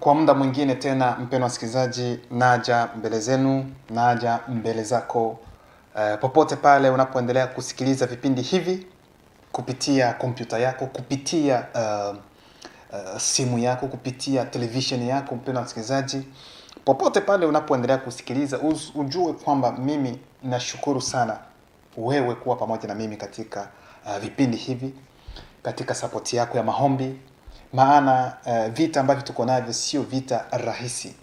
Kwa muda mwingine tena, mpendwa msikilizaji, naja mbele zenu, naja mbele zako popote pale unapoendelea kusikiliza vipindi hivi kupitia kompyuta yako, kupitia simu yako, kupitia television yako. Mpendwa msikilizaji, popote pale unapoendelea kusikiliza, ujue kwamba mimi nashukuru sana wewe kuwa pamoja na mimi katika vipindi hivi, katika support yako ya maombi. Maana vita ambavyo tuko navyo sio vita rahisi,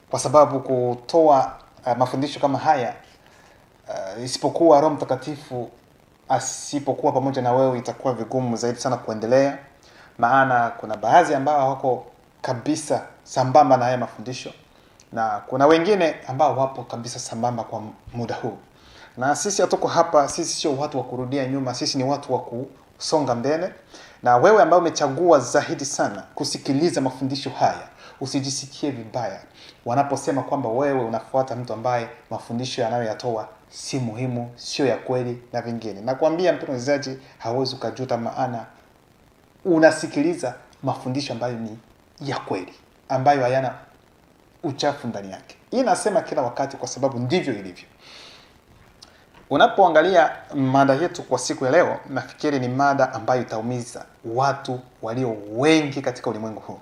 kwa sababu kutoa mafundisho kama haya isipokuwa Roho Mtakatifu asipokuwa pamoja na wewe, itakuwa vigumu zaidi sana kuendelea. Maana kuna baadhi ambao wako kabisa sambamba na haya mafundisho, na kuna wengine ambao wapo kabisa sambamba kwa muda huu. Na sisi hatuko hapa, sisi sio watu wa kurudia nyuma, sisi ni watu wa kusonga mbele. Na wewe ambao umechagua zaidi sana kusikiliza mafundisho haya, usijisikie vibaya wanaposema kwamba wewe unafuata mtu ambaye mafundisho yanayoyatoa si muhimu, sio ya kweli na vingine. Nakwambia mpendwa msikilizaji, hauwezi kujuta, maana unasikiliza mafundisho ambayo ni ya kweli, ambayo hayana uchafu ndani yake. Hii nasema kila wakati kwa sababu ndivyo ilivyo. Unapoangalia mada yetu kwa siku ya leo, nafikiri ni mada ambayo itaumiza watu walio wengi katika ulimwengu huu.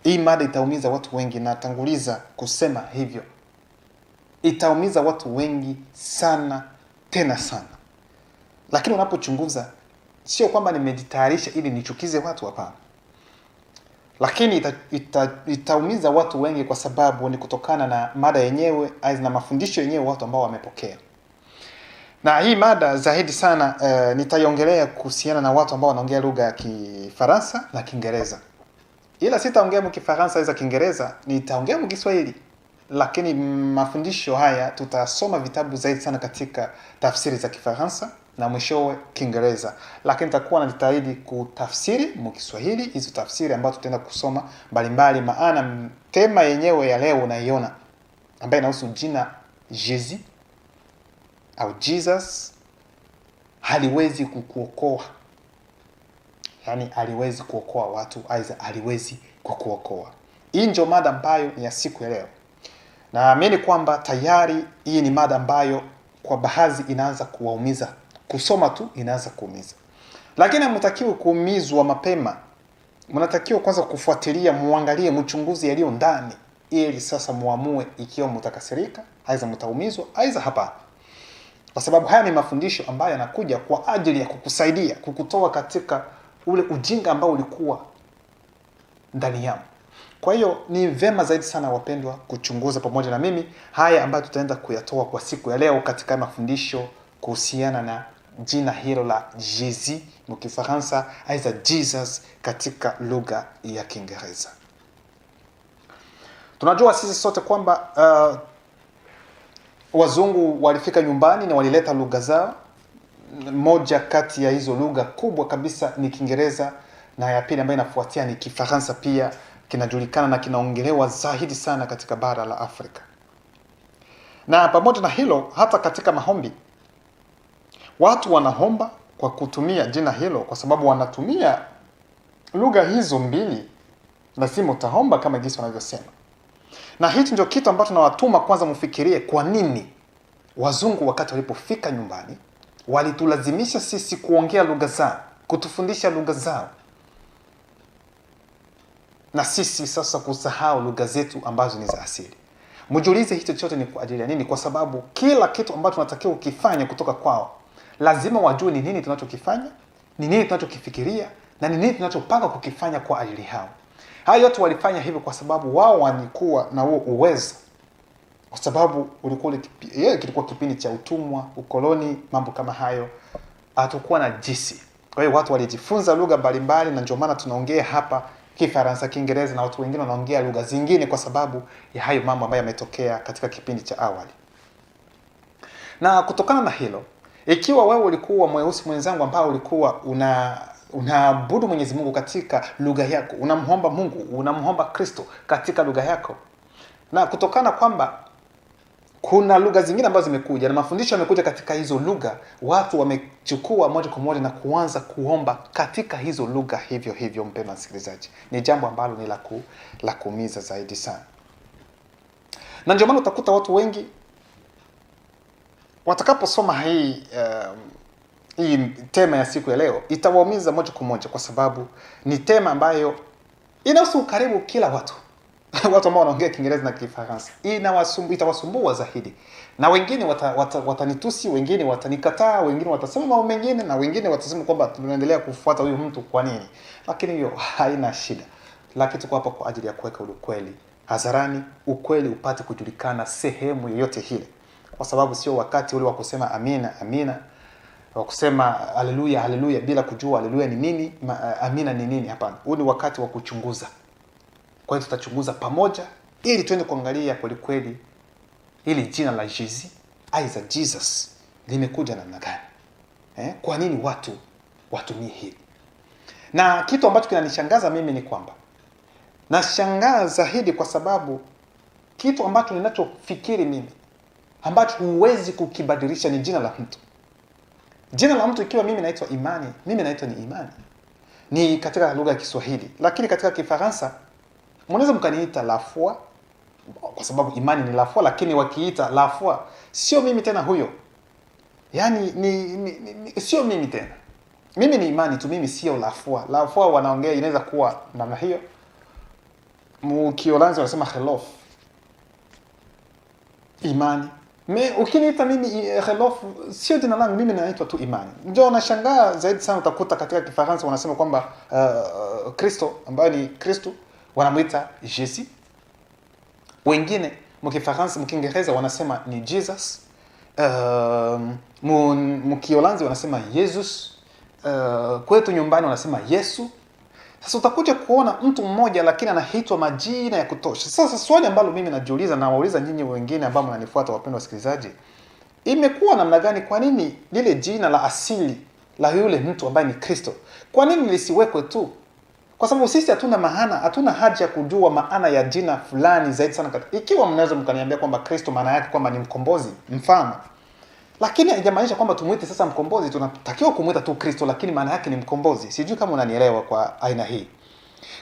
Hii mada itaumiza watu wengi, na tanguliza kusema hivyo. Itaumiza watu wengi sana, tena sana. Lakini unapochunguza, sio kwamba nimejitayarisha ili nichukize watu, hapana. Lakini itaumiza watu wengi kwa sababu ni kutokana na mada yenyewe, na mafundisho yenyewe watu ambao wamepokea. Na hii mada zaidi sana nitaiongelea kuhusiana na watu ambao wanaongea lugha ya Kifaransa na Kiingereza. Ila sitaongea Kifaransa au Kiingereza, nitaongea Kiswahili. Lakini mafundisho haya tutasoma vitabu zaidi sana katika tafsiri za Kifaransa na mwishowe Kiingereza. Lakini nitakuwa najitahidi kutafsiri Kiswahili hizo tafsiri ambazo tutaenda kusoma mbalimbali, maana tema yenyewe ya leo unaiona, ambayo inahusu jina Jésus au Jesus haliwezi kukuokoa. Yaani haliwezi kuokoa watu, aidha haliwezi kukuokoa. Hii ndio mada ambayo ni ya siku ya leo. Naamini kwamba tayari hii ni mada ambayo kwa baadhi inaanza kuwaumiza. Kusoma tu inaanza kuumiza. Lakini hamtakiwi kuumizwa mapema. Mnatakiwa kwanza kufuatilia, muangalie, mchunguzi yaliyo ndani, ili sasa muamue ikiwa mtakasirika, aidha mtaumizwa, aidha hapana. Kwa sababu haya ni mafundisho ambayo yanakuja kwa ajili ya kukusaidia, kukutoa katika ule ujinga ambao ulikuwa ndani yako. Kwa hiyo ni vema zaidi sana wapendwa kuchunguza pamoja na mimi haya ambayo tutaenda kuyatoa kwa siku ya leo katika mafundisho kuhusiana na jina hilo la Jésus Kifaransa, aidha Jesus katika lugha ya Kiingereza. Tunajua sisi sote kwamba wazungu walifika nyumbani na walileta lugha zao. Moja kati ya hizo lugha kubwa kabisa ni Kiingereza, na ya pili ambayo inafuatia ni Kifaransa, pia kinajulikana na kinaongelewa zaidi sana katika bara la Afrika. Na pamoja na hilo, hata katika maombi watu wanaomba kwa kutumia jina hilo, kwa sababu wanatumia lugha hizo mbili, lazima utaomba kama jinsi wanavyosema. Na hichi ndio kitu ambacho tunawatuma kwanza mfikirie, kwa nini wazungu wakati walipofika nyumbani walitulazimisha sisi kuongea lugha zao, kutufundisha lugha zao, na sisi sasa kusahau lugha zetu ambazo ni za asili. Mjiulize hicho chote ni kwa ajili ya nini? Kwa sababu kila kitu ambacho tunatakiwa kukifanya kutoka kwao, lazima wajue ni nini tunachokifanya, ni nini tunachokifikiria, na ni nini tunachopanga kukifanya kwa ajili yao. Haya yote walifanya hivyo kwa sababu wao walikuwa na huo uwezo. Kwa sababu kilikuwa kipindi cha utumwa, ukoloni, mambo kama hayo. Hatakuwa na jinsi. Kwa hiyo watu walijifunza lugha mbalimbali, na ndio maana tunaongea hapa Kifaransa, Kiingereza, na watu wengine wanaongea lugha zingine kwa sababu ya hayo mambo ambayo yametokea katika kipindi cha awali. Na kutokana na hilo, ikiwa wewe ulikuwa mweusi mwenzangu ambao ulikuwa unaabudu Mwenyezi Mungu katika lugha yako, unamhomba Mungu, unamhomba Kristo katika lugha yako, na kutokana kwamba kuna lugha zingine ambazo zimekuja na mafundisho yamekuja katika hizo lugha, watu wamechukua moja kwa moja na kuanza kuomba katika hizo lugha hivyo hivyo. Mpendwa msikilizaji, ni jambo ambalo ni la kuumiza zaidi sana, na ndio maana utakuta watu wengi watakaposoma hii tema ya siku ya leo itawaumiza moja kwa moja, kwa sababu ni tema ambayo inahusu karibu kila watu watu ambao wanaongea Kiingereza na Kifaransa. Itawasumbua zaidi, na wengine watanitusi, wengine watanikataa, wengine watasema mambo mengine, na wengine watasema kwamba tunaendelea kufuata huyu mtu kwa nini. Lakini hiyo haina shida, lakini tuko hapa kwa ajili ya kuweka ukweli hadharani, ukweli upate kujulikana sehemu yoyote ile, kwa sababu sio wakati ule wa kusema amina amina, wa kusema haleluya haleluya bila kujua haleluya ni nini, amina ni nini. Hapana, huu ni wakati wa kuchunguza. Kwa hiyo tutachunguza pamoja ili tuende kuangalia kweli kweli ili jina la Jesus limekuja namna gani, kwa nini watu watumie hili. Na kitu ambacho kinanishangaza mimi ni kwamba nashangaa zaidi kwa sababu kitu ambacho ninachofikiri mimi ambacho huwezi kukibadilisha ni jina la mtu. Jina la mtu, ikiwa mimi naitwa Imani, mimi naitwa ni Imani, ni katika lugha ya Kiswahili, lakini katika Kifaransa mnaweza mkaniita La Foi kwa sababu Imani ni La Foi, lakini wakiita La Foi sio mimi tena huyo. Yaani ni sio mimi tena. Mimi ni Imani tu, mimi sio La Foi. La Foi wanaongea inaweza kuwa namna hiyo. Mkiolanzi wanasema Khelof. Imani. Ukiniita mimi Khelof sio jina langu, mimi naitwa tu Imani. Ndio nashangaa zaidi sana utakuta katika Kifaransa wanasema kwamba Kristo ambaye ni Kristo wanamuita Jésus. Wengine mkifaransa mkiingereza wanasema ni Jesus. Mkiolanzi wanasema Jesus. Kwetu nyumbani wanasema Yesu. Sasa utakuja kuona mtu mmoja lakini anaitwa majina ya kutosha. Sasa swali ambalo mimi najiuliza na wauliza nyinyi wengine ambao mnanifuata, wapendwa wasikilizaji, imekuwa namna gani? Kwa nini lile jina la asili la yule mtu ambaye ni Kristo, kwa nini lisiwekwe tu? Kwa sababu sisi hatuna haja ya kujua maana ya jina fulani zaidi sana. Ikiwa mnaweza mkaniambia kwamba Kristo maana yake kwamba ni mkombozi, mfano, lakini haijamaanisha kwamba tumuite sasa mkombozi. Tunatakiwa kumuita tu Kristo, lakini maana yake ni mkombozi. Sijui kama unanielewa kwa aina hii.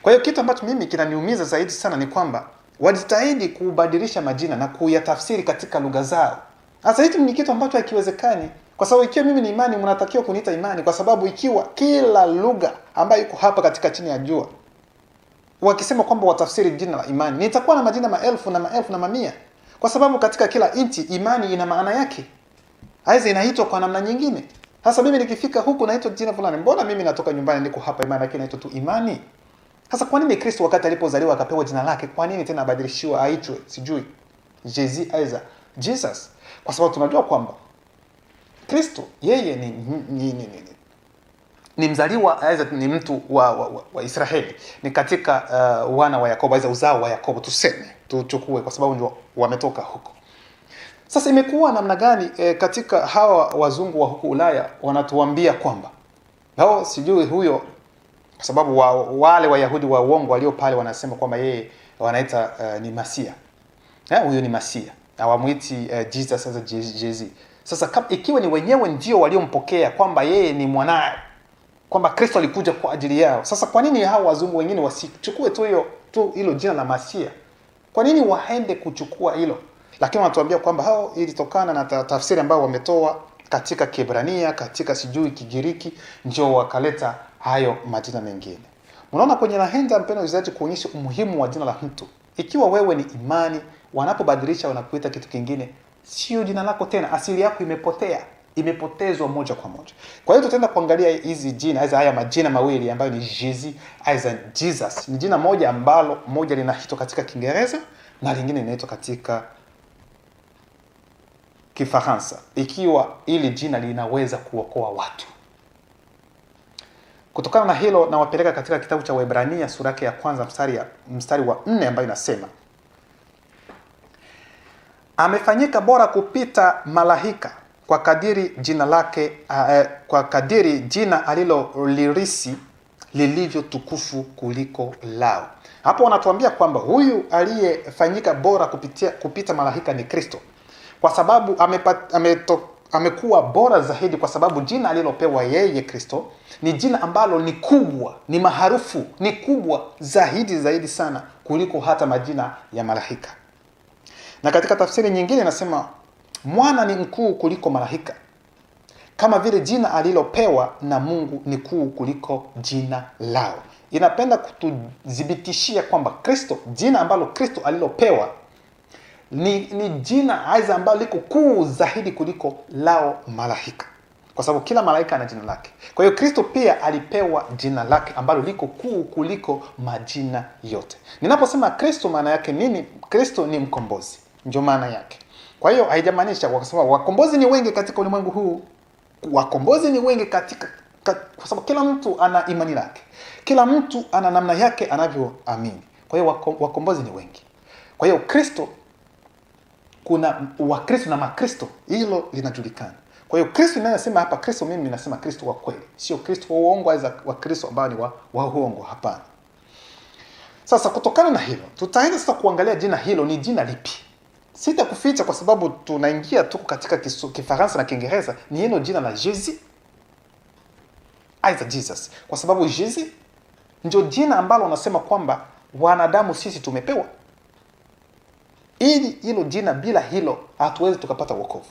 Kwa hiyo kitu ambacho mimi kinaniumiza zaidi sana ni kwamba wajitahidi kubadilisha majina na kuyatafsiri katika lugha zao. Sasa hicho ni kitu ambacho hakiwezekani, kwa sababu ikiwa mimi ni Imani, mnatakiwa kuniita Imani, kwa sababu ikiwa kila lugha ambayo iko hapa katika chini ya jua wakisema kwamba watafsiri jina la Imani, nitakuwa na majina maelfu na maelfu na mamia, kwa sababu katika kila nchi Imani ina maana yake, aidha inaitwa kwa namna nyingine. Sasa mimi nikifika huku naitwa jina fulani, mbona mimi natoka nyumbani niko hapa Imani lakini naitwa tu Imani? Sasa kwa nini Kristo wakati alipozaliwa akapewa jina lake, kwa nini tena abadilishiwa aitwe sijui Jesus aidha Jesus? Kwa sababu tunajua kwamba Kristo yeye ni mzaliwa, aidha ni mtu wa Israeli, ni katika wana wa Yakobo, aidha uzao wa Yakobo tuchukue, kwa sababu ndio wametoka huko. Sasa imekuwa namna gani katika hawa wazungu wa huko Ulaya wanatuambia kwamba hao sijui huyo, kwa sababu wale Wayahudi wa uongo walio pale wanasema kwamba yeye wanaita ni Masia. Huyo ni Masia. Hawamuiti Jesus as Jesus. Sasa ikiwa ni wenyewe ndio waliompokea kwamba yeye ni mwanae, kwamba Kristo alikuja kwa ajili yao, sasa kwa nini hao wazungu wengine wasichukue tu hilo jina la Masia? Kwa nini waende kuchukua hilo? Lakini wanatuambia kwamba hao ilitokana na tafsiri ambayo wametoa katika Kiebrania, katika sijui Kigiriki, ndio wakaleta hayo majina mengine. Unaona kwenye lahenda, mpendwa msikilizaji, kuonyesha umuhimu wa jina la mtu. Ikiwa wewe ni Imani, wanapobadilisha wanakuita kitu kingine, sio jina lako tena, asili yako imepotezwa moja kwa moja. Kwa hiyo tutaenda kuangalia hizi jina, haya majina mawili ambayo ni Jesus. Ni jina moja ambalo moja linaitwa katika Kiingereza na lingine linaitwa katika Kifaransa, ikiwa ili jina linaweza kuokoa watu. Kutokana na hilo na wapeleka katika kitabu cha Waebrania sura ya kwanza mstari wa 4 ambayo inasema, amefanyika bora kupita malaika kwa kadiri jina lake kwa kadiri jina alilolirisi lilivyo tukufu kuliko lao. Hapo wanatuambia kwamba huyu aliyefanyika bora kupita malaika ni Kristo. kwa sababu amekuwa bora zaidi, kwa sababu jina alilopewa yeye Kristo ni jina ambalo ni kubwa, ni maarufu, ni kubwa zaidi sana kuliko hata majina ya malaika. Na katika tafsiri nyingine inasema mwana ni mkuu kuliko malaika, kama vile jina alilopewa na Mungu ni kuu kuliko jina lao. Inapenda kutudhibitishia kwamba Kristo, jina ambalo Kristo alilopewa ni jina aiza ambalo liko kuu zaidi kuliko lao malaika, kwa sababu kila malaika ana jina lake. Kwa hiyo Kristo pia alipewa jina lake ambalo liko kuu kuliko majina yote. Ninaposema Kristo, maana yake nini? Kristo ni mkombozi, ndio maana yake. Kwa hiyo haijamaanisha kwa sababu wakombozi ni wengi katika ulimwengu huu. Wakombozi ni wengi kwa sababu kila mtu ana imani lake, kila mtu ana namna yake anavyoamini. Kwa hiyo wakombozi ni wengi. Kwa hiyo Kristo, kuna Wakristo na Makristo, hilo linajulikana. Kwa hiyo Kristo ninayosema hapa Kristo, mimi ninasema Kristo wa kweli, sio Kristo wa uongo au wa Kristo ambao ni wa uongo, hapana. Sasa kutokana na hilo, tutaenda sasa kuangalia jina hilo ni jina lipi. Sitakuficha kwa sababu tunaingia tu katika Kifaransa na Kiingereza, ni hilo jina la Jesus. Kwa sababu Jesus ndio jina ambalo unasema kwamba wanadamu sisi tumepewa. Ili hilo jina, bila hilo hatuwezi tukapata wokovu.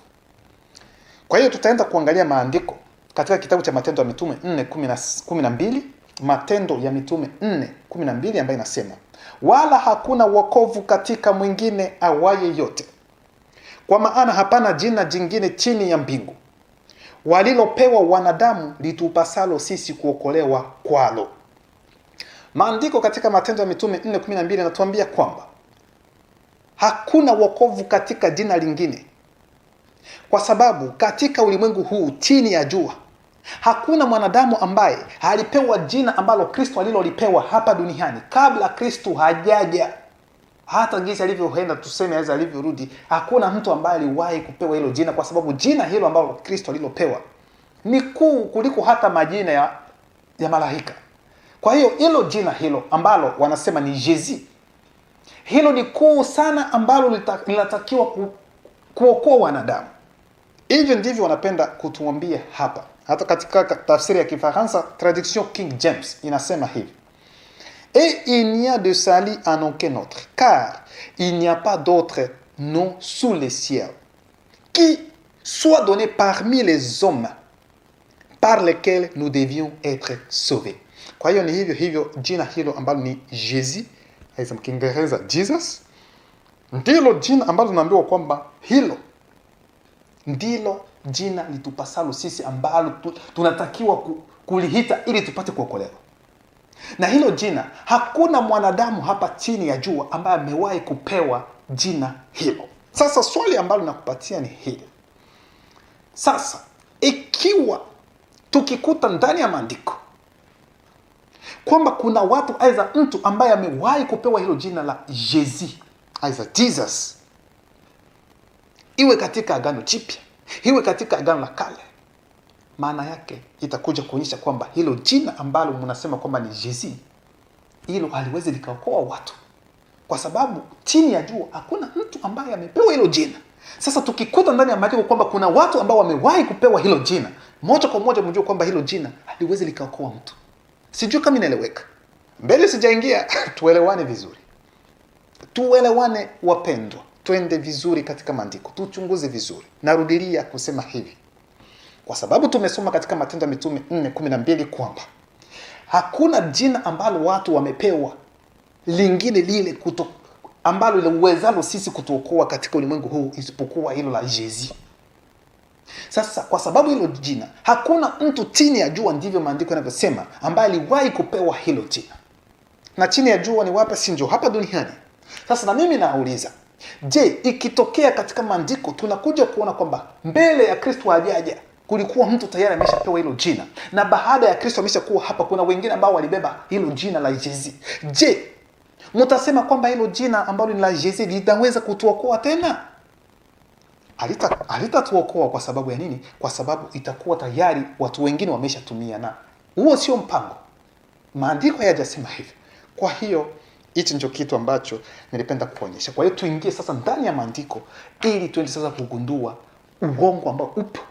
Kwa hiyo tutaenda kuangalia maandiko katika kitabu cha Matendo ya Mitume 4:12, Matendo ya Mitume 4:12, ambayo inasema wala hakuna wokovu katika mwingine awaye yote, kwa maana hapana jina jingine chini ya mbingu walilopewa wanadamu litupasalo sisi kuokolewa kwalo. Maandiko katika Matendo ya Mitume 4:12 yanatuambia kwamba hakuna wokovu katika jina lingine, kwa sababu katika ulimwengu huu chini ya jua hakuna mwanadamu ambaye alipewa jina ambalo Kristo alilolipewa hapa duniani kabla Kristo hajaja. Hata jinsi alivyoenda, tuseme aweza alivyorudi, hakuna mtu ambaye aliwahi kupewa hilo jina, kwa sababu jina hilo ambalo Kristo alilopewa ni kuu kuliko hata majina ya malaika. Kwa hiyo hilo jina hilo ambalo wanasema ni Jesus, hilo ni kuu sana, ambalo linatakiwa kuokoa wanadamu. Hivyo ndivyo wanapenda kutuambia hapa. Hata katika tafsiri ya Kifaransa, traduction King James, inasema hivi: et il n'y a de salut en aucun autre, car il n'y a pas d'autre nom sous les cieux qui soit donné parmi les hommes par lesquels nous devions être sauvés. Kwa hiyo ni hivyo jina hilo ambalo ni Jesus, aisa Kiingereza Jesus, ndilo jina ambalo tunaambiwa kwamba hilo ndilo jina litupasalo sisi ambalo tunatakiwa kulihita ili tupate kuokolewa. Na hilo jina hakuna mwanadamu hapa chini ya jua ambaye amewahi kupewa jina hilo. Sasa swali ambalo nakupatia ni hili. Sasa ikiwa tukikuta ndani ya maandiko kwamba kuna watu, aidha mtu ambaye amewahi kupewa hilo jina la Jesus, iwe katika Agano Jipya, iwe katika Agano la Kale, maana yake itakuja kuonyesha kwamba hilo jina ambalo mnasema kwamba ni Jesus, hilo haliwezi likaokoa watu, kwa sababu chini ya jua hakuna mtu ambaye amepewa hilo jina. Sasa tukikuta ndani ya maandiko kwamba kuna watu ambao wamewahi kupewa hilo jina, moja kwa moja mjue kwamba hilo jina haliwezi likaokoa mtu. Sijui kama inaeleweka. Mbele sijaingia, tuelewane vizuri. Tuelewane wapendwa. Twende vizuri katika maandiko, tuchunguze vizuri. Narudilia kusema hivi, kwa sababu tumesoma katika Matendo ya Mitume 4:12 kwamba hakuna jina ambalo watu wamepewa lingine lile ambalo liwezalo sisi kutuokoa katika ulimwengu huu isipokuwa hilo la Jesus. Sasa kwa sababu hilo jina hakuna mtu chini ya jua, ndivyo maandiko yanavyosema, ambaye aliwahi kupewa hilo jina. Na chini ya jua ni wapi? Si ndio hapa duniani. Sasa na mimi nauliza, je, ikitokea katika maandiko tunakuja kuona kwamba mbele ya Kristo hajaja kulikuwa mtu tayari ameshapewa hilo jina, na baada ya Kristo ameshakuwa hapa kuna wengine ambao walibeba hilo jina la Jesus, je, mtasema kwamba hilo jina ambalo ni la Jesus litaweza kutuokoa tena? Halitatuokoa. Kwa sababu ya nini? Kwa sababu itakuwa tayari watu wengine wameshatumia, na huo sio mpango. Maandiko hayajasema hivyo. Kwa hiyo Hichi ndicho kitu ambacho nilipenda kuonyesha. Kwa hiyo tuingie sasa ndani ya maandiko ili tuende sasa kugundua uongo ambao upo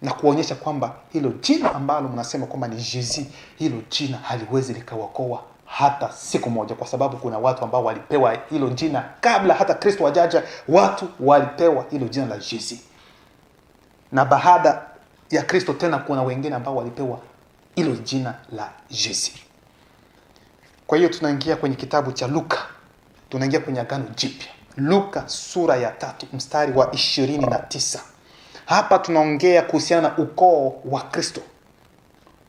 na kuonyesha kwamba hilo jina ambalo mnasema kwamba ni Jésus, hilo jina haliwezi likawaokoa hata siku moja, kwa sababu kuna watu ambao walipewa hilo jina kabla hata Kristo hajaja. Watu walipewa hilo jina la Jésus, na baada ya Kristo tena kuna wengine ambao walipewa hilo jina la Jésus. Kwa hiyo tunaingia kwenye kitabu cha Luka, tunaingia kwenye Agano Jipya. Luka sura ya 3 mstari wa 29. Hapa tunaongea kuhusiana na ukoo wa Kristo.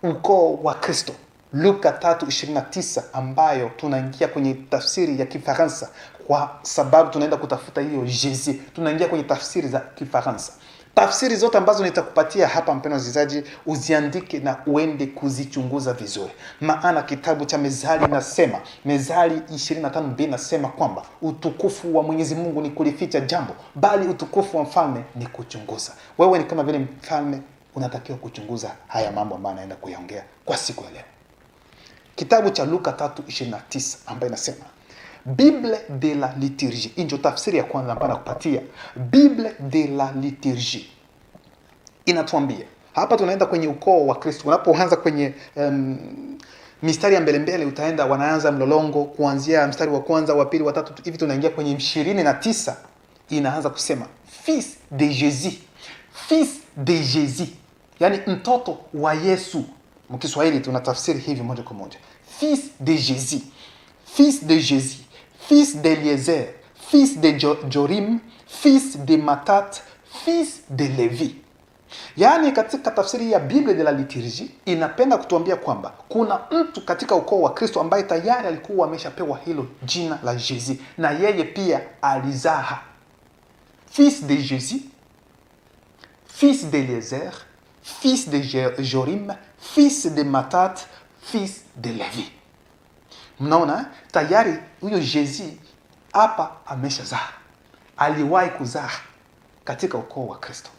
Ukoo wa Kristo. Luka 3:29, ambayo tunaingia kwenye tafsiri ya Kifaransa kwa sababu tunaenda kutafuta hiyo Jésus. Tunaingia kwenye tafsiri za Kifaransa. Tafsiri zote ambazo nitakupatia hapa, mpendwa msikilizaji, uziandike na uende kuzichunguza vizuri. Maana kitabu cha Mezali nasema, Mezali 25:2 nasema kwamba utukufu wa Mwenyezi Mungu ni kulificha jambo, bali utukufu wa mfalme ni kuchunguza. Wewe ni kama vile mfalme, unatakiwa kuchunguza haya mambo ambayo naenda kuyaongea kwa siku ya leo. Kitabu cha Luka 3:29 ambayo inasema Bible de la liturgie. Hii ndio tafsiri ya kwanza ambayo nakupatia. Bible de la liturgie inatuambia hapa, tunaenda kwenye ukoo wa Kristo. Unapoanza kwenye mistari ya mbele utaenda, wanaanza mlolongo kuanzia mstari wa kwanza, wa pili, wa tatu, hivi tunaingia kwenye 29. Inaanza kusema fils de Jésus, fils de Jésus, yani mtoto wa Yesu. Mkiswahili tunatafsiri hivi moja kwa moja, fils de Jésus, fils de Jésus, fils d'Eliezer, fils de Jorim, fils de Matat, fils de Levi. Yaani katika tafsiri ya Bible de la liturgie inapenda kutuambia kwamba kuna mtu katika ukoo wa Kristo ambaye tayari alikuwa ameshapewa hilo jina la Jésus, na yeye pia alizaa. Fils de Jésus, fils d'Eliezer, fils de Jorim, fils de Matat, fils de Levi. Mnaona tayari huyo Jésus hapa ameshazaa, aliwahi kuzaa katika ukoo wa Kristo.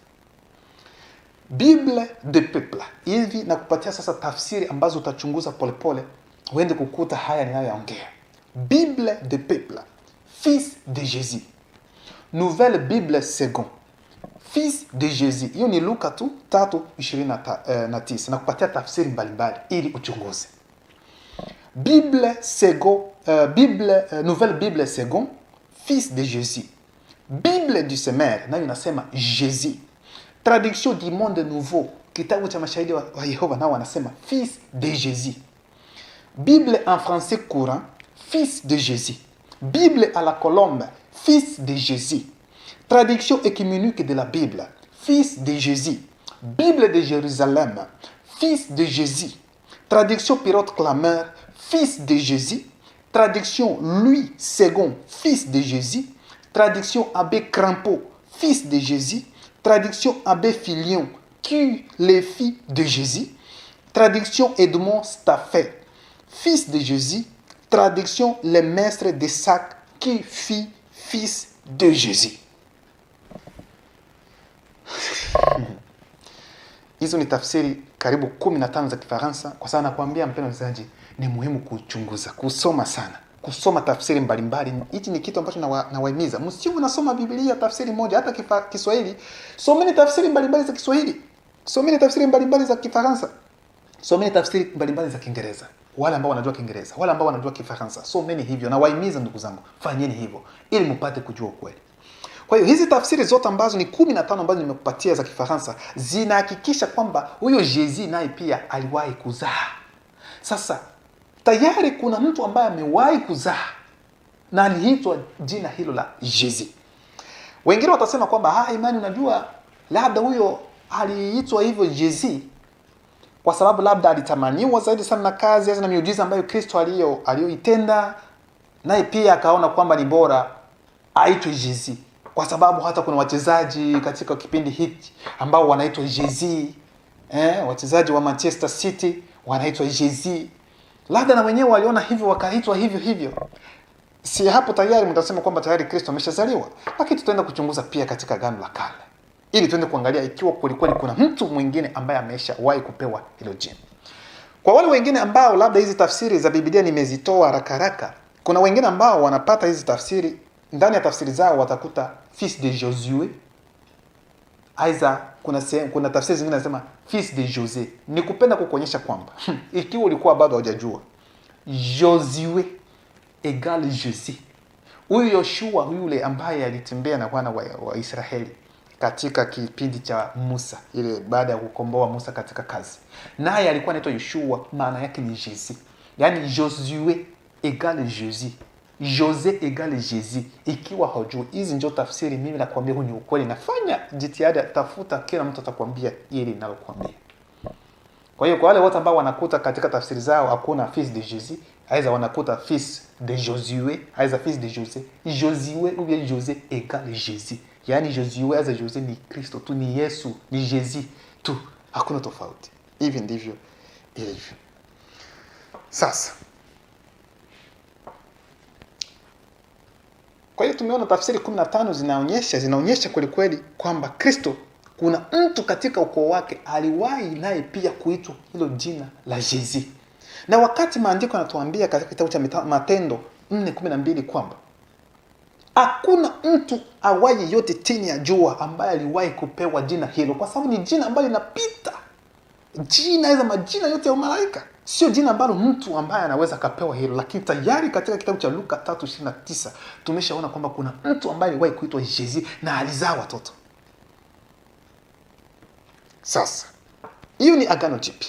Bible de peuple, hivi na kupatia sasa tafsiri ambazo utachunguza polepole uende kukuta haya ninayoongea. Bible de peuple, fils de Jésus. Nouvelle Bible second, fils de Jésus. Hiyo ni Luka 3:29 na kupatia tafsiri mbalimbali ili uchunguze. Nouvelle Bible second, fils de Jésus. Bible du Semeur, nayo inasema Jésus. Traduction du Monde Nouveau, kitabu cha mashahidi wa Yehova, nao wanasema fils de Jésus. Bible en français courant, fils de Jésus. Bible à la colombe, fils de Jésus. Traduction écuménique de la Bible, fils de Jésus. Bible de Jérusalem, fils de Jésus. Traduction Pirote Clameur, fils de Jésus. Traduction Louis II, fils de Jésus. Traduction Abbé Crampeau, fils de Jésus. Traduction Abbé Filion, qui les filles de Jésus. Traduction Edmond Staffet, fils de Jésus. Traduction Les Maîtres de Sac, qui fit fils de Jésus. Hizo ni tafsiri karibu 15 za Kifaransa. Kwa sababu nakwambia mpendwa msikilizaji, ni muhimu kuchunguza, kusoma sana, kusoma tafsiri mbalimbali. Hichi ni kitu ambacho nawahimiza. Msiwe unasoma Biblia tafsiri moja, hata Kiswahili. Someni tafsiri mbalimbali za Kiswahili. Someni tafsiri mbalimbali za Kifaransa. Someni tafsiri mbalimbali za Kiingereza. Wale ambao wanajua Kiingereza, wale ambao wanajua Kifaransa, someni hivyo. Na wahimiza ndugu zangu, fanyeni hivyo ili mpate kujua ukweli. Kwa hiyo hizi tafsiri zote ambazo ni 15 ambazo nimekupatia za Kifaransa zinahakikisha kwamba huyo Jésus naye pia aliwahi kuzaa. Sasa tayari kuna mtu ambaye amewahi kuzaa na aliitwa jina hilo la Jésus. Wengine watasema kwamba imani, unajua labda huyo aliitwa hivyo Jésus kwa sababu labda alitamaniwa zaidi sana na kazi na miujiza ambayo Kristo aliyoitenda, naye pia akaona kwamba ni bora aitwe Jésus. Kwa sababu hata kuna wachezaji katika kipindi hiki ambao wanaitwa Jésus. Wachezaji wa Manchester City wanaitwa Jésus. Labda na wenyewe waliona hivyo wakaitwa hivyo. Si hapo tayari mtasema kwamba tayari Kristo ameshazaliwa. Lakini tutaenda kuchunguza pia katika Agano la Kale, ili tuende kuangalia ikiwa kulikuwa kuna mtu mwingine ambaye ameshawahi kupewa hilo jina. Kwa wale wengine ambao labda hizi tafsiri za Biblia nimezitoa haraka, Kuna wengine ambao wanapata hizi tafsiri, ndani ya tafsiri zao watakuta fils de Josue. Aiza kuna tafsiri zingine zinasema fils de Jose. Ni kupenda kukuonyesha kwamba ikiwa ulikuwa bado hujajua, Josue égale Jose. Huyu Yoshua yule ambaye alitembea na wana wa Israeli katika kipindi cha Musa, ile baada ya kukomboa Musa katika kazi, naye alikuwa anaitwa Yoshua, maana yake ni Jesi. Yaani Josue égale Jesi, Jose égale Jesi. Ikiwa hujui, hizi ndio tafsiri, mimi nakwambia huu ni ukweli. Nafanya jitihada, tafuta, kila mtu atakwambia ile ninalokuambia. Kwa hiyo kwa wale wote ambao wanakuta katika tafsiri zao hakuna fils de Jesi, aiza wanakuta fils de Josue, aiza fils de Jose, Josue ou bien Jose égale Jésus. Yaani Josue aiza Jose ni Kristo tu, ni Yesu, ni Jésus tu, hakuna tofauti. Hivi ndivyo ilivyo. Sasa kwa hiyo tumeona tafsiri 15 zinaonyesha kweli kweli kwamba Kristo, kuna mtu katika ukoo wake aliwahi naye pia kuitwa hilo jina la Jésus. Na wakati maandiko yanatuambia katika kitabu cha Matendo 4:12 kwamba hakuna mtu awaye yote chini ya jua ambaye aliwahi kupewa jina hilo, kwa sababu ni jina ambalo linapita jina hizo majina yote ya malaika. Sio jina ambalo mtu ambaye anaweza kapewa hilo, lakini tayari katika kitabu cha Luka 3:29 tumeshaona kwamba kuna mtu ambaye aliwahi kuitwa Jésus na alizaa watoto. Sasa hiyo ni agano jipya.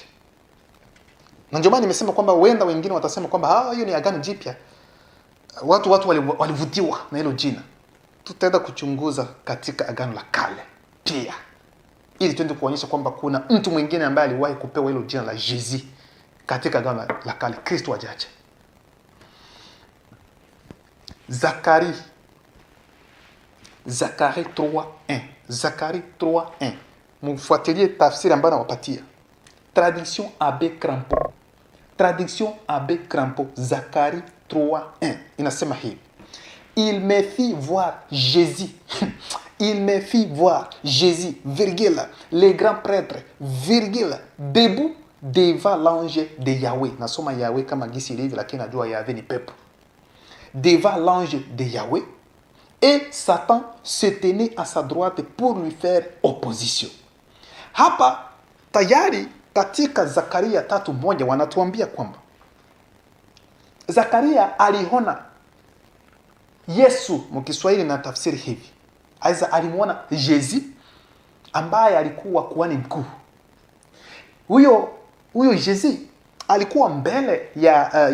Na ndio maana nimesema kwamba wenda wengine watasema kwamba hiyo ni agano jipya. Watu walivutiwa na hilo jina. Tutaenda kuchunguza katika agano la kale pia, ili tuende kuonyesha kwamba kuna mtu mwingine ambaye aliwahi kupewa hilo jina la Jésus katika agano la kale, Kristo ajaje. Zacharie 3:1. Zacharie 3:1. Mfuatilie tafsiri ambayo nawapatia. Traduction Abbé Crampon. Traduction Abbé Crampon, Zacharie 3:1. Inasema hivi: Il me fit voir Jésus. Il me fit voir Jésus, virgule, le grand prêtre, virgule, debout devant l'ange de Yahweh. Nasoma Yahweh kama gisi ilivyo, lakini najua Yahweh ni pepo. Devant l'ange de Yahweh, et Satan se tenait à sa droite pour lui faire opposition. Hapa tayari katika Zakaria 3:1 wanatuambia kwamba Zakaria aliona Yesu, mkiswahili na tafsiri hivi. Aiza alimuona Jésus ambaye alikuwa kuhani mkuu. Huyo Jésus alikuwa mbele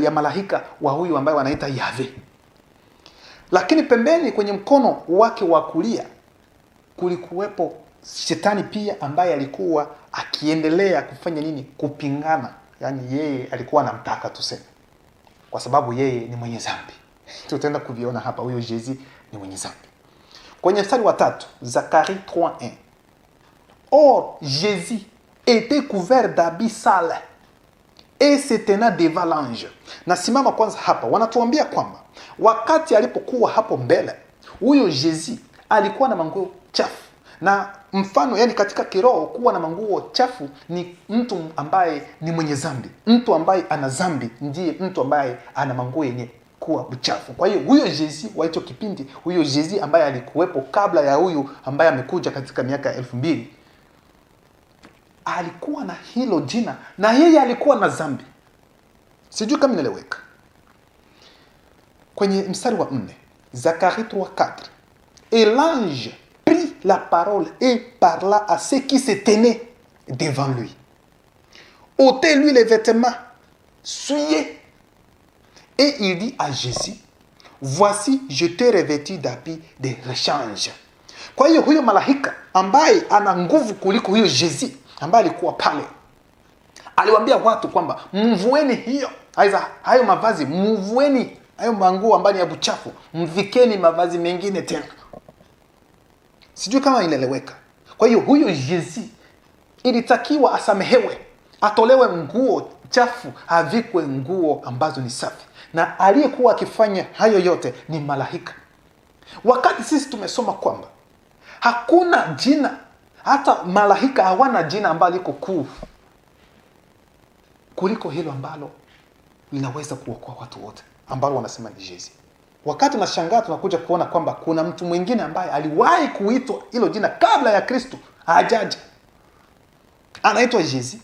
ya malaika wa huyu ambaye wanaita Yahweh. Lakini pembeni kwenye mkono wake wa kulia kulikuwepo shetani pia ambaye alikuwa akiendelea kufanya nini? Kupingana. Yaani yeye alikuwa anamtaka tuseme, kwa sababu yeye ni mwenye dhambi. Tutaenda kuviona hapa, huyo Jésus ni mwenye dhambi. Kwenye mstari wa 3, Zacharie 3:1. Or Jésus était couvert d'habits sales et se tenait devant l'ange. Na simama kwanza hapa, wanatuambia kwamba wakati alipokuwa hapo mbele, huyo Jésus alikuwa na manguo chafu. Na mfano, yani katika kiroho kuwa na manguo chafu ni mtu ambaye ni mwenye dhambi. Mtu ambaye ana dhambi ndiye mtu ambaye ana manguo yenye kuwa uchafu. Kwa hiyo huyo Jésus wa hicho kipindi, huyo Jésus ambaye alikuwepo kabla ya huyu ambaye amekuja katika miaka 2000, alikuwa na hilo jina na yeye alikuwa na dhambi. Sijui kama inaeleweka. Kwenye mstari wa 4, Zacharie 3:4. Et l'ange prit la parole et parla à ceux qui se tenaient devant lui. Ôtez-lui les vêtements, souillez. Et il dit à Jésus, voici je t'ai revêtu d'habits de rechange. Kwa hiyo huyo malaika ambaye ana nguvu kuliko huyo Jésus ambaye alikuwa pale, aliwaambia watu kwamba mvueni hayo mavazi, mvueni hayo manguo ambayo ni ya buchafu, mvikeni mavazi mengine tena. Sijui kama inaeleweka. Kwa hiyo huyo Jésus ilitakiwa asamehewe, atolewe nguo chafu, avikwe nguo ambazo ni safi. Na aliyekuwa akifanya hayo yote ni malaika. Wakati sisi tumesoma kwamba hakuna jina, hata malaika hawana jina ambalo liko kuu kuliko hilo ambalo linaweza kuokoa watu wote, ambalo wanasema ni Jezi. Wakati tunashangaa tunakuja kuona kwamba kuna mtu mwingine ambaye aliwahi kuitwa hilo jina kabla ya Kristo hajaja, anaitwa Jezi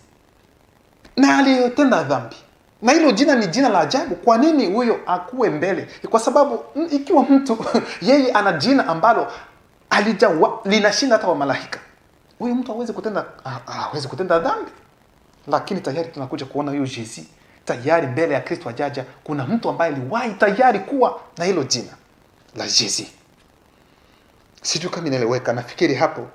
na aliyotenda dhambi, na hilo jina ni jina la ajabu. Kwa nini huyo akuwe mbele? Kwa sababu ikiwa mtu yeye ana jina ambalo linashinda hata wa malaika, huyo mtu hawezi kutenda dhambi. Lakini tayari tunakuja kuona huyo Jezi tayari mbele ya Kristo ajaja, kuna mtu ambaye aliwahi tayari kuwa na hilo jina la Jezi. Sijui kama inaeleweka. Nafikiri hapo,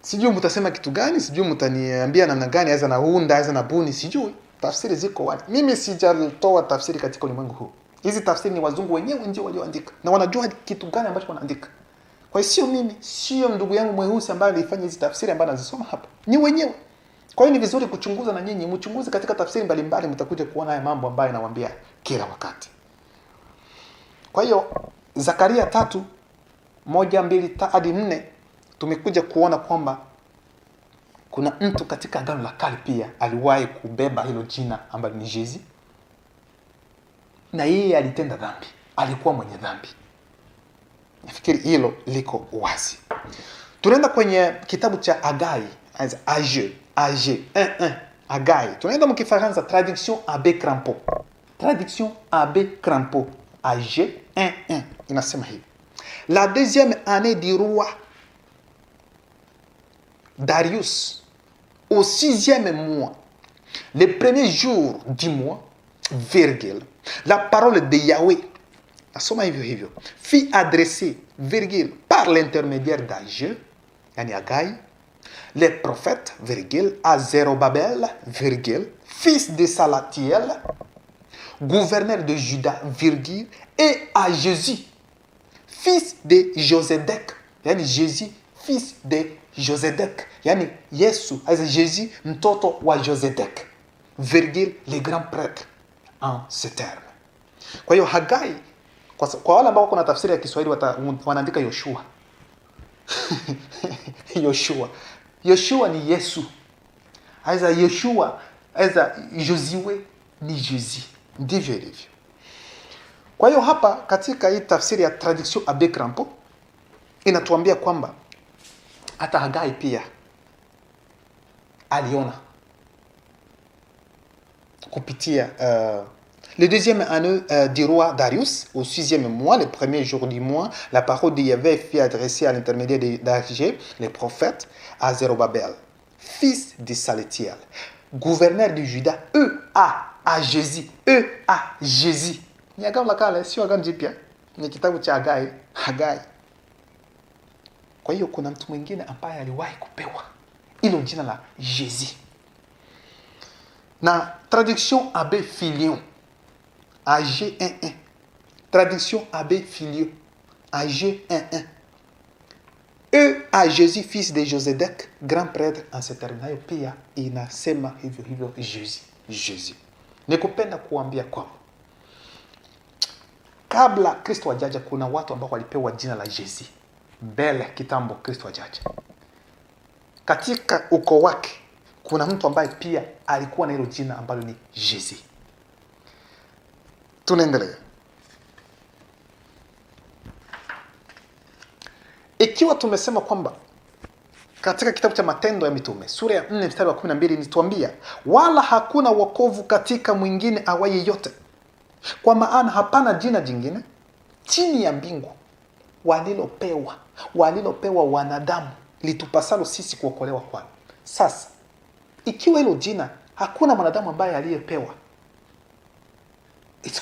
sijui mtasema kitu gani, sijui mtaniambia namna gani, aweza naunda, aweza nabuni, sijui. Tafsiri ziko wapi? Mimi sijatoa tafsiri katika ulimwengu huu. Hizi tafsiri ni wazungu wenyewe ndio walioandika, na wanajua kitu gani ambacho wanaandika. Kwa hiyo sio mimi, sio ndugu yangu mweusi ambaye alifanya hizi tafsiri ambazo nazisoma hapa, ni wenyewe. Kwa hiyo ni vizuri kuchunguza, na nyinyi mchunguze katika tafsiri mbalimbali, mtakuja kuona haya mambo ambayo nawaambia kila wakati. Kwa hiyo Zakaria 3:1-2 hadi 4 tumekuja kuona kwamba kuna mtu katika Agano la Kale pia aliwahi kubeba hilo jina ambalo ni Jezi, na yeye alitenda dhambi, alikuwa mwenye dhambi. Nafikiri hilo liko wazi. Tunaenda kwenye kitabu cha Hagai, Age 1:1, Hagai. Tunaenda mkifaransa traduction Abbé Crampon. Traduction Abbé Crampon, Age 1:1 inasema hivi: La deuxième année du roi Darius, au 6e mois, le premier jour du mois, virgule, la parole de Yahweh, nasoma hivyo, fut adressée, virgule, par l'intermédiaire d'Age, yani Hagai, les prophètes, virgule, à Zérobabel, virgule, fils de Salatiel, gouverneur de Juda, virgule, et à Jésus, fils de Josédek, yani Jésus, fils de Josédek, yani Yesu, Jésus, mtoto wa Josédek, virgule, les grands prêtres, en ce terme. Kwa hiyo Hagai, kwa wale ambao kuna tafsiri ya Kiswahili wanaandika Yoshua. Yoshua ni Yesu. Aiza Yoshua, aiza Josue ni Jésus. Ndivyo ilivyo. Kwa hiyo hapa katika hii tafsiri ya traduction Abbé Crampon inatuambia kwamba hata Hagai pia aliona kupitia le deuxième année du roi Darius, au 6e mois, le premier jour du mois, la parole de Yahweh fut adressée à l'intermédiaire d'Age, les prophètes, à Zérobabel, fils de Salatiel, gouverneur de Juda, à Jésus, à Jésus. Ni Agano la Kale, sio Agano Jipya, ni kitabu cha Hagai. Kwa hiyo kuna mtu mwingine ambaye aliwahi kupewa hilo jina la Jésus. Na traduction Abbé Filion, Age 1:1. Traduction Abbé Filion, Age 1:1. À Jésus, fils de Josédek, grand prêtre en ce terme. Nayo pia inasema hivyo Jésus. Nikupenda kuambia kwamba kabla Kristo ajaja kuna watu ambao walipewa jina la Jésus mbele kitambo Kristo ajaja. Katika ukoo wake kuna mtu ambaye pia alikuwa na hilo jina ambalo ni Jésus. Tunaendelea. Ikiwa tumesema kwamba katika kitabu cha Matendo ya Mitume sura ya 4 mstari wa 12 inatuambia wala hakuna wokovu katika mwingine awaye yote, kwa maana hapana jina jingine chini ya mbingu walilopewa wanadamu litupasalo sisi kuokolewa kwalo. Sasa ikiwa hilo jina hakuna mwanadamu ambaye aliyepewa,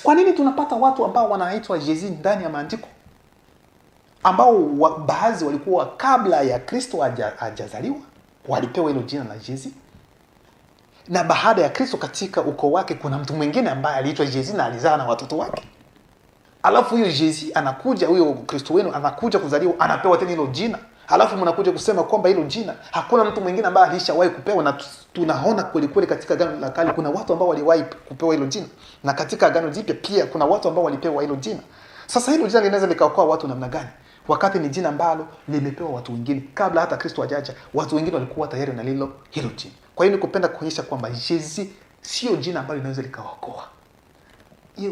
kwa nini tunapata watu ambao wanaitwa Jésus ndani ya maandiko, ambao baadhi walikuwa kabla ya Kristo hajazaliwa walipewa hilo jina la Jésus, na baada ya Kristo katika ukoo wake kuna mtu mwingine ambaye aliitwa Jésus na alizaa na watoto wake, alafu huyo Jésus anakuja, huyo Kristo wenu anakuja kuzaliwa anapewa tena hilo jina, alafu mnakuja kusema kwamba hilo jina hakuna mtu mwingine ambaye alishawahi kupewa. Na tunaona kweli katika Agano la Kale kuna watu ambao waliwahi kupewa hilo jina, na katika Agano Jipya pia kuna watu ambao walipewa hilo jina. Sasa hilo jina linaweza likaokoa watu namna gani wakati ni jina ambalo limepewa watu wengine kabla hata Kristo hajaja? Watu wengine walikuwa tayari na hilo jina. Kwa hiyo nikupenda kuonyesha kwamba Jésus sio jina ambalo linaweza likaokoa.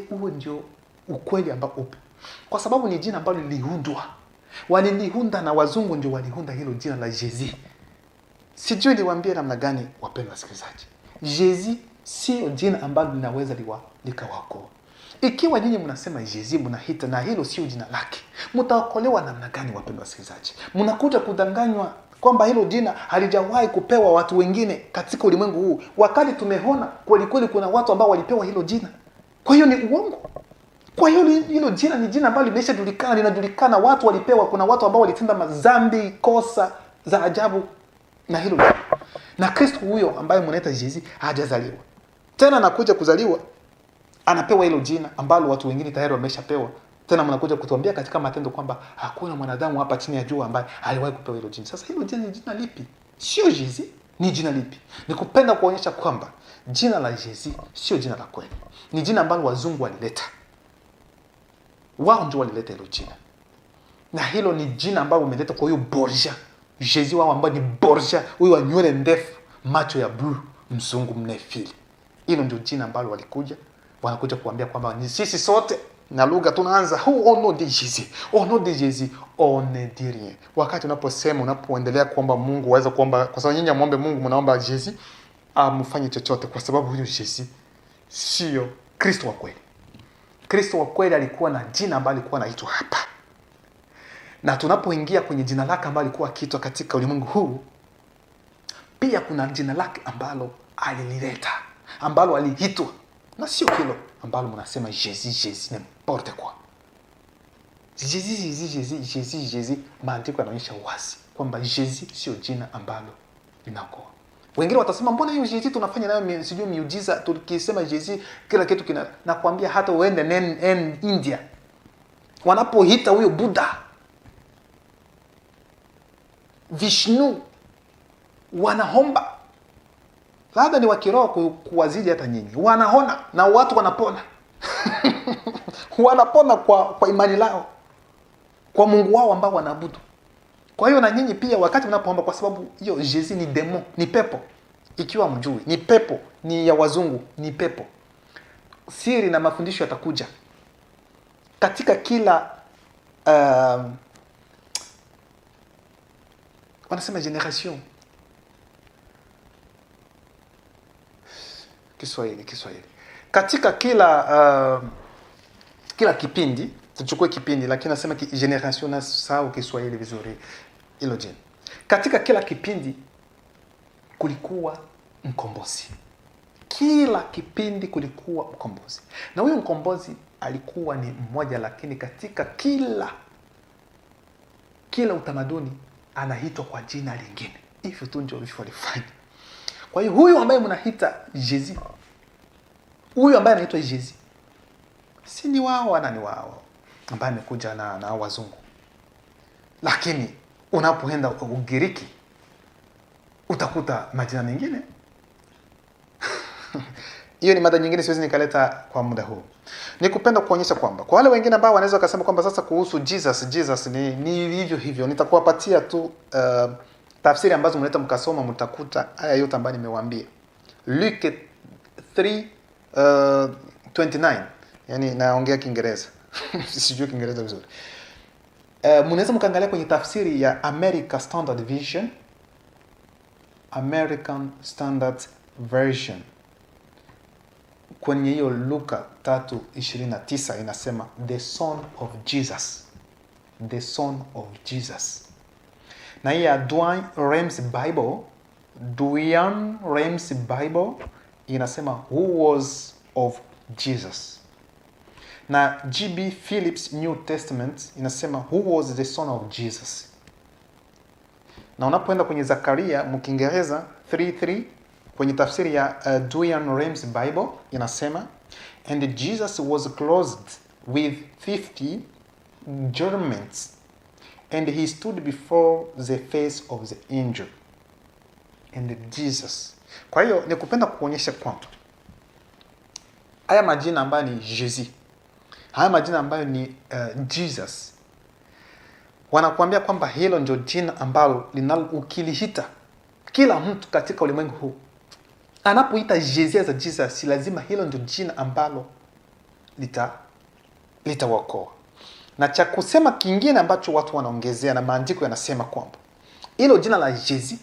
Huo ndio ukweli ambao upo, kwa sababu ni jina ambalo liliundwa. Waliliunda na wazungu ndio waliunda hilo jina la Jésus. Sijui niwaambie namna gani, wapendwa wasikilizaji. Jésus sio jina ambalo linaweza likawaokoa. Ikiwa nyinyi mnasema Jésus mnahita na hilo sio jina lake, mtaokolewa namna gani, wapendwa wasikilizaji? Mnakuja kudanganywa kwamba hilo jina halijawahi kupewa watu wengine katika ulimwengu huu, wakati tumeona kweli kweli kuna watu ambao walipewa hilo jina. Kwa hiyo ni uongo. Kwa hiyo hilo jina ni jina ambalo limeshajulikana, linajulikana, watu walipewa. Kuna watu ambao walitenda madhambi, kosa za ajabu na hilo jina. Na Kristo huyo ambaye mnaita Jésus hajazaliwa. Tena anakuja kuzaliwa, anapewa hilo jina ambalo watu wengine tayari wameshapewa. Tena mnakuja kutuambia katika Matendo kwamba hakuna mwanadamu hapa chini ya jua ambaye aliwahi kupewa hilo jina. Sasa hilo jina ni jina lipi? Sio Jésus, ni jina lipi? Nikupenda kuonyesha kwamba jina la Jésus sio jina la kweli. Ni jina ambalo wazungu walileta. Wao ndio walileta hilo jina. Na hilo ni jina ambalo umeleta kwa hiyo Borgia. Jésus wao ambao ni Borgia, huyo wa nywele ndefu, macho ya blue, mzungu mnefili. Hilo ndio jina ambalo wanakuja kuambia kwamba ni sisi sote na lugha tunaanza au nom de Jésus. Au nom de Jésus, on ne dit rien. Wakati unapoendelea kuomba Mungu, waweza kuomba, kwa sababu nyinyi muombe Mungu mnaomba Jésus, amfanye chochote, kwa sababu huyo Jésus sio Kristo wa kweli. Kristo wa kweli alikuwa na jina ambalo alikuwa anaitwa hapa. Na tunapoingia kwenye jina lake ambalo alikuwa akiitwa katika ulimwengu huu, pia kuna jina lake ambalo alilileta, ambalo aliitwa, na sio hilo ambalo mnasema Jésus n'importe quoi. Jésus, maandiko yanaonyesha wazi kwamba Jésus sio jina ambalo linaokoa. Wengine watasema mbona hiyo Jésus tunafanya nayo sijui miujiza, tukisema Jésus kila kitu nakwambia, hata uende India wanapoita huyo Buddha, Vishnu, wanaomba, labda ni wa kiroho kuwazidi hata nyinyi, wanaona na watu wanapona. Wanapona kwa imani lao kwa Mungu wao ambao wanaabudu. Kwa hiyo na nyinyi pia wakati mnapoomba, kwa sababu hiyo Jésus ni demon, ni pepo. Ikiwa mjui, ni pepo, ni ya wazungu, ni pepo. Siri na mafundisho yatakuja katika kila wanasema generation. Kiswahili. Katika kila kipindi, tuchukue kipindi, lakini nasema generation, na sahau Kiswahili vizuri hilo jina. Katika kila kipindi kulikuwa mkombozi. Kila kipindi kulikuwa mkombozi. Na huyo mkombozi alikuwa ni mmoja, lakini katika kila utamaduni anaitwa kwa jina lingine. Hivyo tu ndio walifanya. Kwa hiyo huyu ambaye mnaita Jésus, huyu ambaye anaitwa Jésus, si ni wao ni wao ambaye amekuja na wazungu. Lakini unapoenda Ugiriki utakuta majina mengine. Hiyo ni mada nyingine, siwezi nikaleta kwa muda huu. Nikupenda kuonyesha kwamba kwa wale wengine ambao wanaweza kusema kwamba sasa kuhusu Jesus ni hivyo, nitakuwapatia tu tafsiri ambazo mnaleta mkasoma, mtakuta haya yote ambayo nimewaambia. Luke 3:29, yani naongea Kiingereza. Sijui Kiingereza vizuri. Mnaweza mkaangalia kwenye tafsiri ya American Standard Version. Kwenye hiyo Luka 3:29 inasema the son of Jesus. Na hii ya Douay Rheims Bible inasema who was of Jesus. Na GB Phillips New Testament inasema who was the son of Jesus. Na unapoenda kwenye Zakaria mkiingereza 3:3 kwenye tafsiri ya Douay Rheims Bible inasema and Jesus was clothed with 50 garments and he stood before the face of the angel. And Jesus. Kwa hiyo nikupenda kuonyesha kwamba haya majina ambayo ni Jésus, haya majina ambayo ni Jesus, wanakuambia kwamba hilo ndio jina ambalo ukilihita kila mtu katika ulimwengu huu anapoita Jesus, lazima hilo ndio jina ambalo litawaokoa. Na cha kusema kingine ambacho watu wanaongezea, na maandiko yanasema kwamba hilo jina la Yesu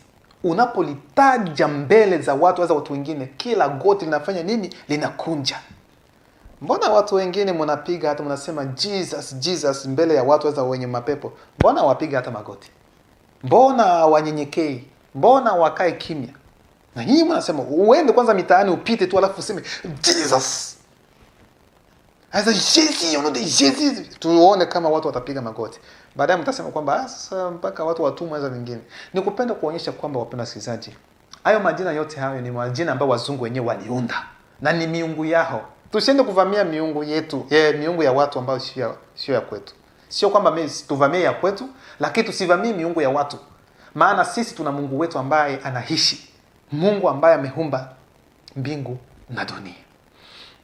unapolitaja mbele za watu wengine, kila goti linafanya nini? Linakunja. Mbona watu wengine mnapiga hata mnasema Jesus Jesus mbele ya watu wenye mapepo? Mbona wapiga hata magoti? Mbona wanyenyekei? Mbona wakae kimya? Na hii mnasema uende kwanza mitaani upite tu alafu useme Jesus. Asa Jesus, tuone kama watu watapiga magoti. Baadaye mtasema kwamba sasa mpaka watu watumwe za vingine. Ni kupenda kuonyesha kwamba, wapenda wasikilizaji, hayo majina yote hayo ni majina ambayo wazungu wenyewe waliunda na ni miungu yao. Tusiende kuvamia miungu yetu, miungu ya watu ambao sio ya kwetu. Sio kwamba tuvamie ya kwetu, lakini tusivamie miungu ya watu. Maana sisi tuna Mungu wetu ambaye anaishi. Mungu ambaye ameumba mbingu na dunia.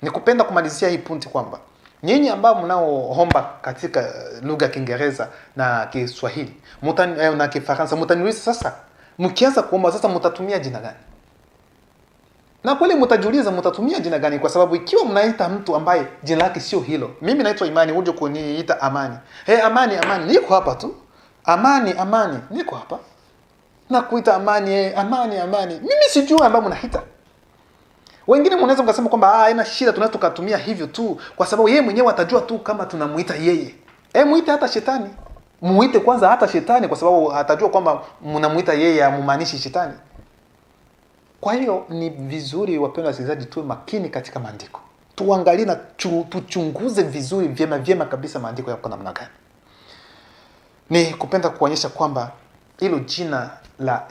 Nikupenda kumalizia hii punti kwamba nyinyi ambao mnaoomba katika lugha ya Kiingereza na Kiswahili, na Kifaransa, mtaniuliza sasa, mkianza kuomba sasa mtatumia jina gani? Na kweli mtajiuliza mtatumia jina gani, kwa sababu ikiwa mnaita mtu ambaye jina lake sio hilo. Mimi naitwa Imani, uje kuniita Amani. Amani, Amani, niko hapa tu. Amani, Amani, niko hapa. Na kuita Amani, Amani, Amani. Mimi sijui ambao mnaita. Wengine mnaweza mkasema kwamba haina shida, tunaweza tukatumia hivyo tu kwa sababu yeye mwenyewe atajua tu kama tunamuita yeye. Muite hata shetani. Muite kwanza hata shetani kwa sababu atajua kwamba mnamuita yeye, hamumaanishi shetani. Kwa hiyo ni vizuri, wapendwa wasikilizaji, tuwe makini katika maandiko. Tuangalie na tuchunguze vizuri vyema kabisa maandiko yako namna gani. Ni kupenda kuonyesha kwamba hilo jina la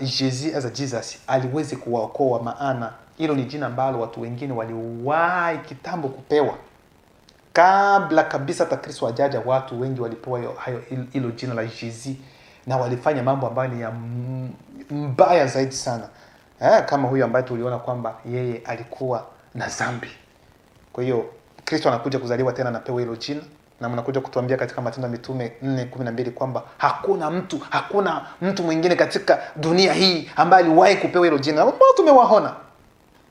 Jesus aliwezi kuwaokoa, maana hilo ni jina ambalo watu wengine waliwahi kitambo kupewa. Kabla kabisa hata Kristo hajaja, watu wengi walipewa hilo jina la Jesus na walifanya mambo ambayo ni ya mbaya zaidi sana. Kama huyo ambaye tuliona kwamba yeye alikuwa na dhambi. Kwa hiyo Kristo anakuja kuzaliwa tena, anapewa hilo jina, na mnakuja kutuambia katika Matendo ya Mitume 4:12 kwamba hakuna mtu mwingine katika dunia hii ambaye aliwahi kupewa hilo jina. Mbona tumewaona?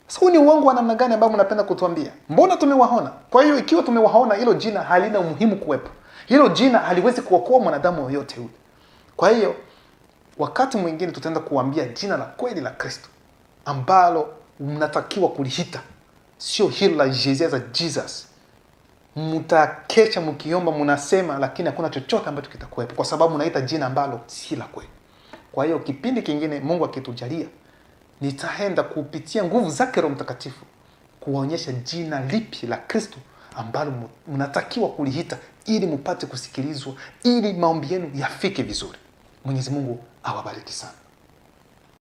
Sasa ni uongo wa namna gani ambao mnapenda kutuambia? Mbona tumewaona? Kwa hiyo ikiwa tumewaona, hilo jina halina umuhimu kuwepo. Hilo jina haliwezi kuokoa mwanadamu yoyote yule. Kwa hiyo wakati mwingine tutaenda kuambia jina la kweli la Kristo ambalo mnatakiwa kulihita, sio hilo la Jesus. Mtakesha mkiomba mnasema, lakini hakuna chochote ambacho kitakuwepo kwa sababu mnaita jina ambalo si la kweli. Kwa hiyo kipindi kingine, Mungu akitujalia, nitaenda kupitia nguvu zake Roho Mtakatifu kuonyesha jina lipi la Kristo ambalo mnatakiwa kulihita ili mpate kusikilizwa, ili maombi yenu yafike vizuri. Mwenyezi Mungu awabariki sana.